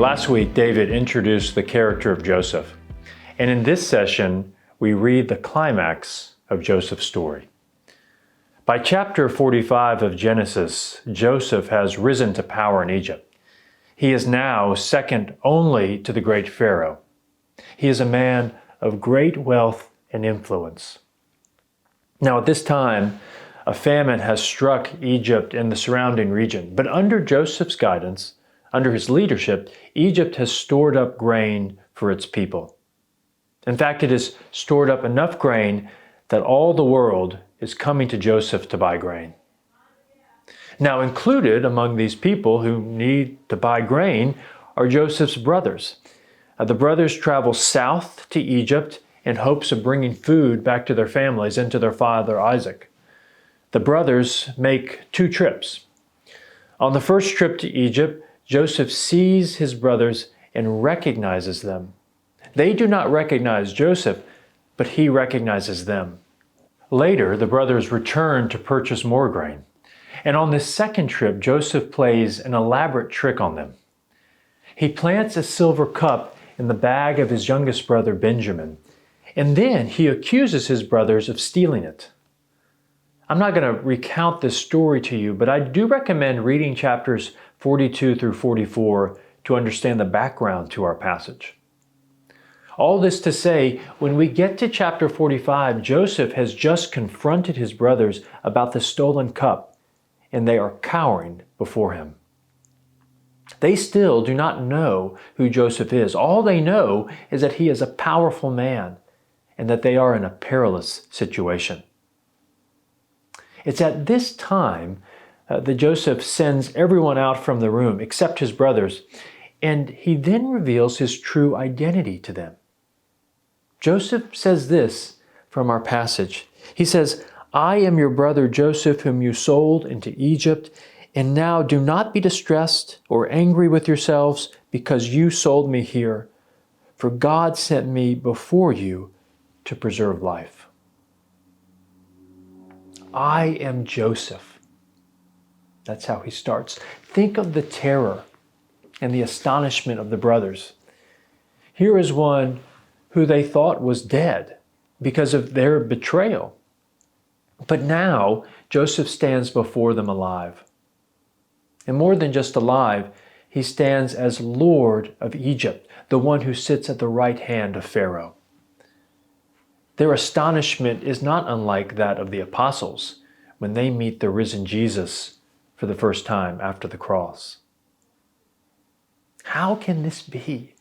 Last week, David introduced the character of Joseph. And in this session, we read the climax of Joseph's story. By chapter 45 of Genesis, Joseph has risen to power in Egypt. He is now second only to the great Pharaoh. He is a man of great wealth and influence. Now at this time, a famine has struck Egypt and the surrounding region, but under Joseph's guidance, under his leadership, Egypt has stored up grain for its people. In fact, it has stored up enough grain that all the world is coming to Joseph to buy grain. Now, included among these people who need to buy grain are Joseph's brothers. The brothers travel south to Egypt in hopes of bringing food back to their families and to their father Isaac. The brothers make two trips. On the first trip to Egypt, Joseph sees his brothers and recognizes them. They do not recognize Joseph, but he recognizes them. Later, the brothers return to purchase more grain. And on this second trip, Joseph plays an elaborate trick on them. He plants a silver cup in the bag of his youngest brother, Benjamin, and then he accuses his brothers of stealing it. I'm not going to recount this story to you, but I do recommend reading chapters 42 through 44 to understand the background to our passage. All this to say, when we get to chapter 45, Joseph has just confronted his brothers about the stolen cup, and they are cowering before him. They still do not know who Joseph is. All they know is that he is a powerful man and that they are in a perilous situation. It's at this time that Joseph sends everyone out from the room except his brothers, and he then reveals his true identity to them. Joseph says this from our passage. He says, "I am your brother Joseph, whom you sold into Egypt, and now do not be distressed or angry with yourselves because you sold me here, for God sent me before you to preserve life." I am Joseph. That's how he starts. Think of the terror and the astonishment of the brothers. Here is one who they thought was dead because of their betrayal. But now Joseph stands before them alive. And more than just alive, he stands as Lord of Egypt, the one who sits at the right hand of Pharaoh. Their astonishment is not unlike that of the apostles when they meet the risen Jesus for the first time after the cross. How can this be?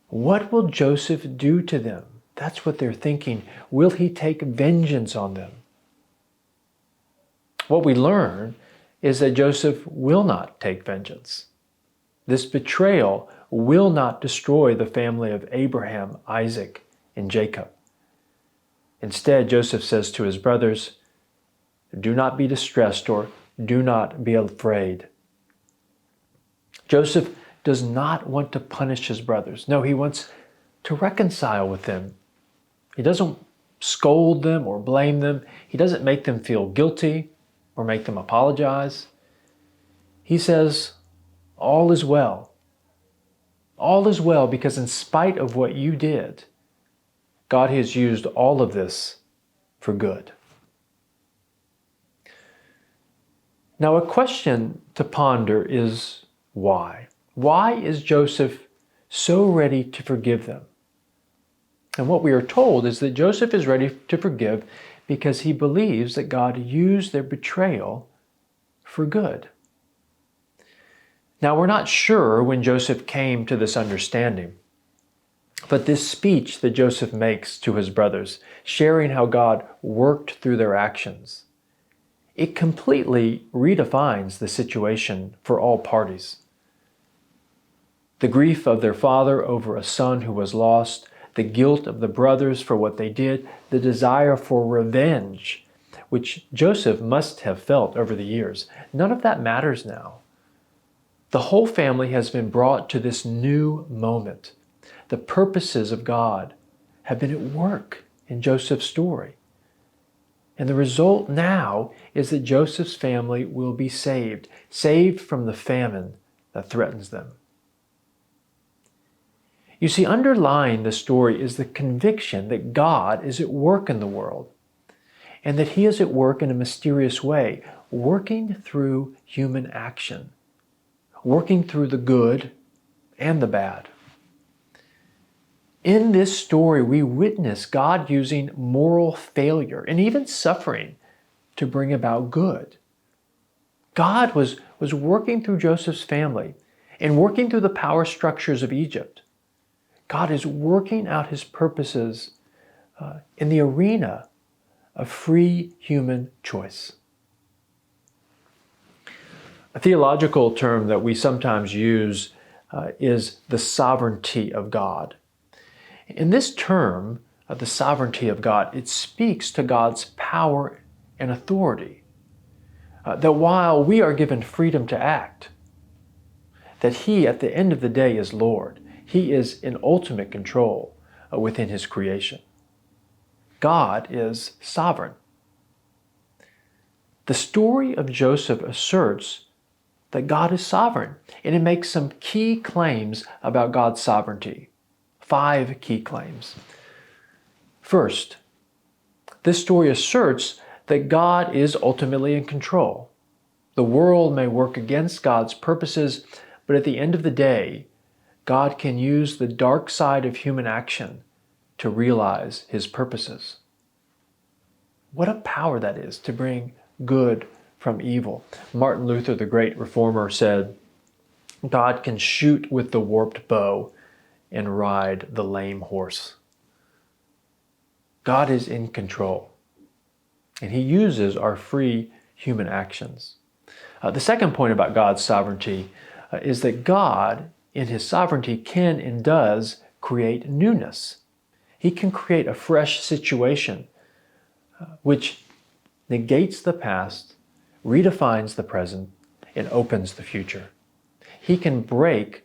What will Joseph do to them? That's what they're thinking. Will he take vengeance on them? What we learn is that Joseph will not take vengeance. This betrayal will not destroy the family of Abraham, Isaac, and Jacob. Instead, Joseph says to his brothers, "Do not be distressed or do not be afraid." Joseph does not want to punish his brothers. No, he wants to reconcile with them. He doesn't scold them or blame them. He doesn't make them feel guilty or make them apologize. He says, all is well. All is well because in spite of what you did, God has used all of this for good. Now, a question to ponder is why? Why is Joseph so ready to forgive them? And what we are told is that Joseph is ready to forgive because he believes that God used their betrayal for good. Now, we're not sure when Joseph came to this understanding. But this speech that Joseph makes to his brothers, sharing how God worked through their actions, it completely redefines the situation for all parties. The grief of their father over a son who was lost, the guilt of the brothers for what they did, the desire for revenge, which Joseph must have felt over the years, none of that matters now. The whole family has been brought to this new moment. The purposes of God have been at work in Joseph's story. And the result now is that Joseph's family will be saved from the famine that threatens them. You see, underlying the story is the conviction that God is at work in the world, and that He is at work in a mysterious way, working through human action, working through the good and the bad. In this story, we witness God using moral failure and even suffering to bring about good. God was working through Joseph's family and working through the power structures of Egypt. God is working out His purposes in the arena of free human choice. A theological term that we sometimes use is the sovereignty of God. In this term, the sovereignty of God, it speaks to God's power and authority. That while we are given freedom to act, that He, at the end of the day, is Lord. He is in ultimate control within His creation. God is sovereign. The story of Joseph asserts that God is sovereign, and it makes some key claims about God's sovereignty. 5 key claims. First, this story asserts that God is ultimately in control. The world may work against God's purposes, but at the end of the day, God can use the dark side of human action to realize His purposes. What a power that is to bring good from evil. Martin Luther, the great reformer, said, God can shoot with the warped bow and ride the lame horse. God is in control, and He uses our free human actions. The second point about God's sovereignty is that God, in His sovereignty, can and does create newness. He can create a fresh situation which negates the past, redefines the present, and opens the future. He can break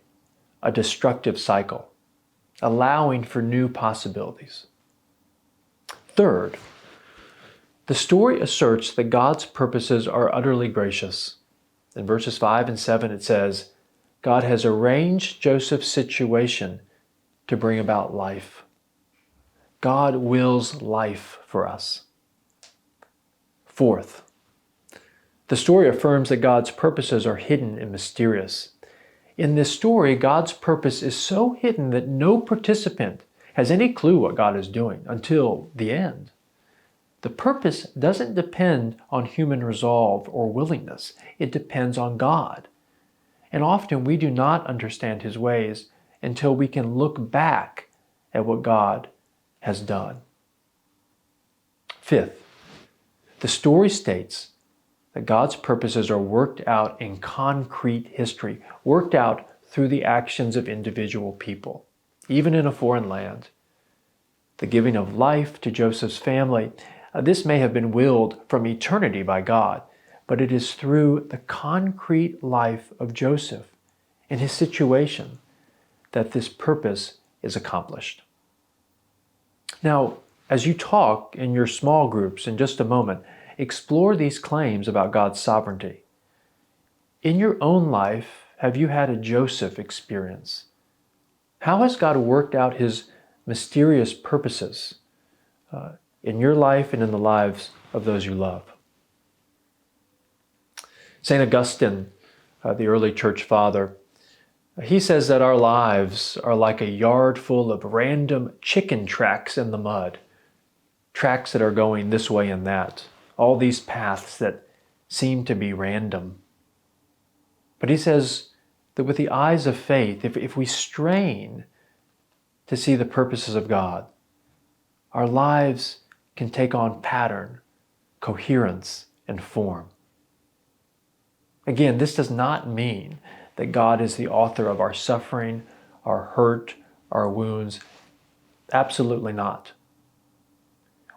a destructive cycle, allowing for new possibilities. Third, the story asserts that God's purposes are utterly gracious. In verses 5 and 7 it says, God has arranged Joseph's situation to bring about life. God wills life for us. Fourth, the story affirms that God's purposes are hidden and mysterious. In this story, God's purpose is so hidden that no participant has any clue what God is doing until the end. The purpose doesn't depend on human resolve or willingness. It depends on God. And often we do not understand His ways until we can look back at what God has done. Fifth, the story states that God's purposes are worked out in concrete history, worked out through the actions of individual people, even in a foreign land. The giving of life to Joseph's family, this may have been willed from eternity by God, but it is through the concrete life of Joseph and his situation that this purpose is accomplished. Now, as you talk in your small groups in just a moment, explore these claims about God's sovereignty. In your own life, have you had a Joseph experience? How has God worked out His mysterious purposes in your life and in the lives of those you love? St. Augustine, the early church father, he says that our lives are like a yard full of random chicken tracks in the mud, tracks that are going this way and that, all these paths that seem to be random. But he says that with the eyes of faith, if we strain to see the purposes of God, our lives can take on pattern, coherence, and form. Again, this does not mean that God is the author of our suffering, our hurt, our wounds. Absolutely not.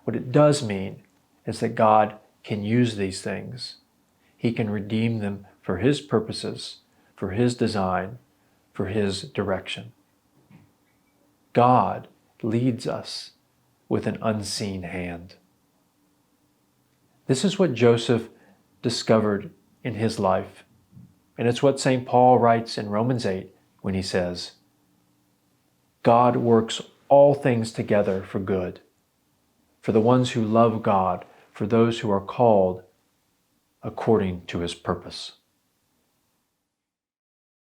What it does mean is that God can use these things. He can redeem them for His purposes, for His design, for His direction. God leads us with an unseen hand. This is what Joseph discovered in his life. And it's what St. Paul writes in Romans 8 when he says, God works all things together for good, for the ones who love God, for those who are called according to his purpose.